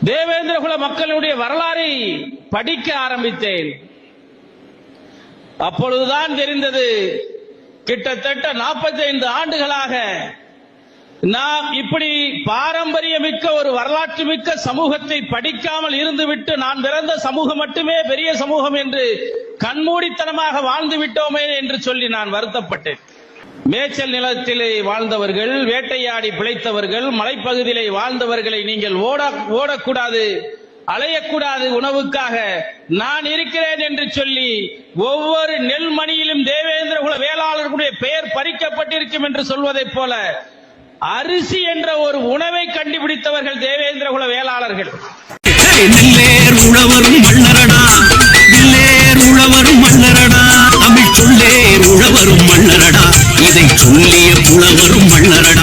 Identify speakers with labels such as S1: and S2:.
S1: தேவேந்திரகுல மக்களுடைய வரலாறை படிக்க ஆரம்பித்தேன். அப்பொழுதுதான் தெரிந்தது, கிட்டத்தட்ட 45 ஆண்டுகளாக நாம் இப்படி பாரம்பரியமிக்க ஒரு வரலாற்று மிக்க சமூகத்தை படிக்காமல் இருந்துவிட்டு நான் பிறந்த சமூகம் மட்டுமே பெரிய சமூகம் என்று கண்மூடித்தனமாக வாழ்ந்து விட்டோமே என்று சொல்லி நான் வருத்தப்பட்டேன். மேய்ச்சல் நிலத்திலே வாழ்ந்தவர்கள், வேட்டையாடி பிழைத்தவர்கள், மலைப்பகுதியிலே வாழ்ந்தவர்களை நீங்கள் ஓடக்கூடாது, அலையக்கூடாது, உணவுக்காக நான் இருக்கிறேன் என்று சொல்லி ஒவ்வொரு நெல்மணியிலும் தேவேந்திரகுல வேளாளர்களுடைய பெயர் பறிக்கப்பட்டிருக்கும் என்று சொல்வதைப் போல அரிசி என்ற ஒரு உணவை கண்டுபிடித்தவர்கள் தேவேந்திரகுல வேளாளர்கள்.
S2: நெல்லேர் உழவரும் மன்னரடா, நெல்லேர் உழவரும் மன்னரடா, தமிழ் சொல்லேர் உழவரும் மன்னரடா, இதை சொல்லிய புலவரும் மன்னரடா.